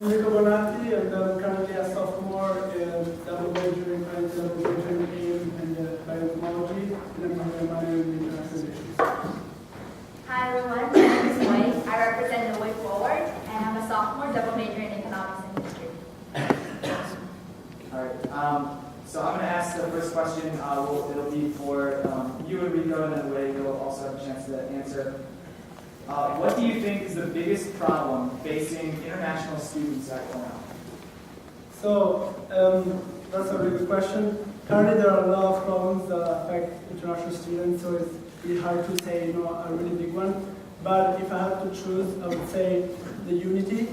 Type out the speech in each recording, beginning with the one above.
And I'm currently a sophomore in double major in and biotechnology, and I'm a minor in international relations. Hi everyone, my name is Wei. I represent the Way Forward, and I'm a sophomore double major in economics and history. All right. So I'm going to ask the first question. It'll be for you and Rico, and then Wei, you'll also have a chance to answer. What do you think is the biggest problem facing international students at Cornell? So that's a really good question. Currently, there are a lot of problems that affect international students, so it's really hard to say, a really big one. But if I had to choose, I would say the unity.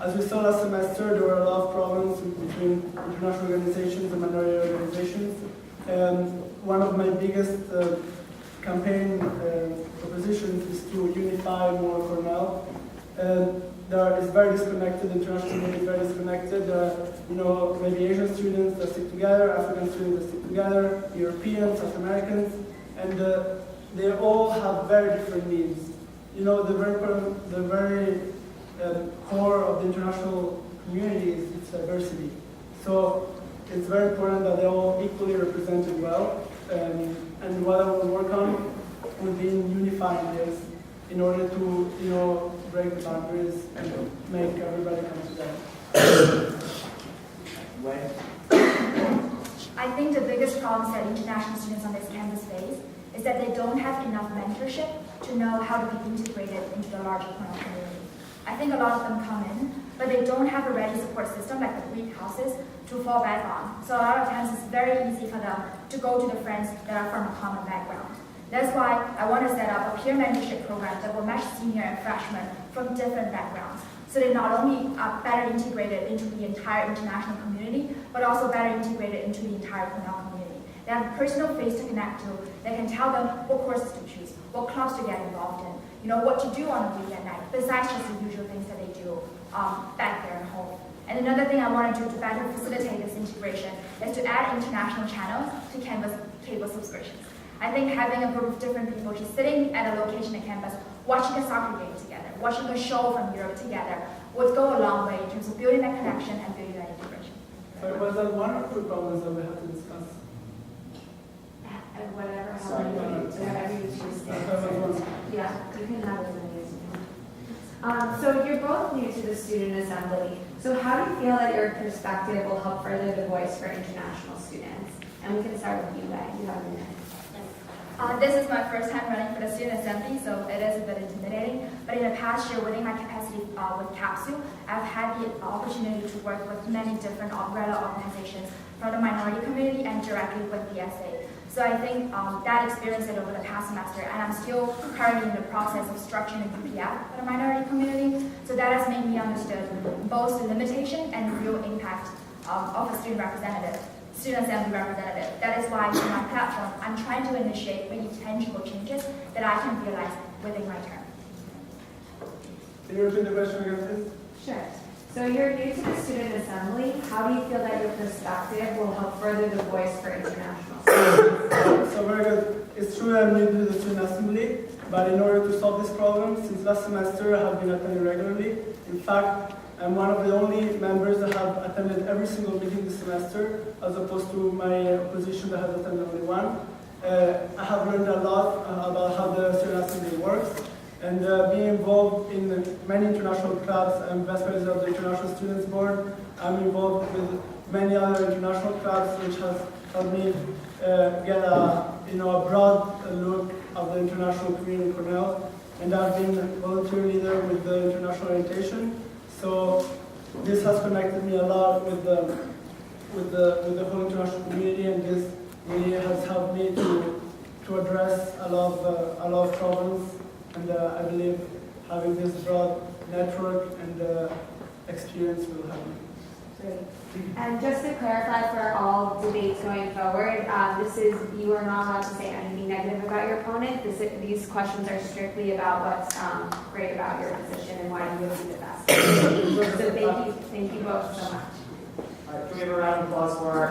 As we saw last semester, there were a lot of problems between international organizations and minority organizations. One of my biggest campaign propositions is to unify more Cornell. It's very disconnected, the international community is very disconnected. Maybe Asian students that stick together, African students that stick together, Europeans, South Americans, and they all have very different needs. The very core of the international community is its diversity. So it's very important that they're all equally represented well. And what I will work on would be unifying this in order to, break the boundaries and make everybody come together. Wei? I think the biggest problems that international students on this campus face is that they don't have enough mentorship to know how to be integrated into the larger Cornell community. I think a lot of them come in, but they don't have a ready support system like the Greek houses to fall back on. So a lot of times it's very easy for them to go to the friends that are from a common background. That's why I want to set up a peer mentorship program that will match senior and freshmen from different backgrounds. So they not only are better integrated into the entire international community, but also better integrated into the entire Cornell community. They have a personal face to connect to that can tell them what courses to choose, what clubs to get involved in, what to do on a weekend night, besides just the usual things that they do back there at home. And another thing I want to do to better facilitate this integration is to add international channels to Canvas cable subscriptions. I think having a group of different people just sitting at a location at campus, watching a soccer game together, watching a show from Europe together, would go a long way in terms of building that connection and building that integration. So was that one or two problems that we have to discuss? Whatever, Sorry. whatever you choose. Okay. Yeah, you can have as many as you want. So you're both new to the student assembly. So how do you feel that your perspective will help further the voice for international students? And we can start with you, Wei. You have a minute. This is my first time running for the student assembly, so it is a bit intimidating. But in the past year, within my capacity with CAPSU, I've had the opportunity to work with many different umbrella organizations from the minority community and directly with the SA. So I think that experience it over the past semester, and I'm still currently in the process of structuring a UPF for the minority community. So that has made me understand both the limitation and the real impact of a student assembly representative. That is why in my platform, I'm trying to initiate really tangible changes that I can realize within my term. Can you repeat the question again, please? Sure. So you're new to the student assembly. How do you feel that your perspective will help further the voice for international students? So very good. It's true I'm new to the student assembly, but in order to solve this problem, since last semester I have been attending regularly. In fact, I'm one of the only members that have attended every single meeting this semester, as opposed to my opposition that has attended only one. I have learned a lot about how the student assembly works, and being involved in many international clubs. I'm vice president of the International Students Board. I'm involved with many other international clubs, which has helped me get a broad look of the international community in Cornell. And I've been a volunteer leader with the international orientation. So this has connected me a lot with the whole international community, and this really has helped me to address a lot of problems. And I believe having this broad network and experience will help me. Great. And just to clarify for all debates going forward, you are not allowed to say anything negative about your opponent. These questions are strictly about what's great about your position and why you would be the best. So thank you both so much. All right, can we have a round of applause for our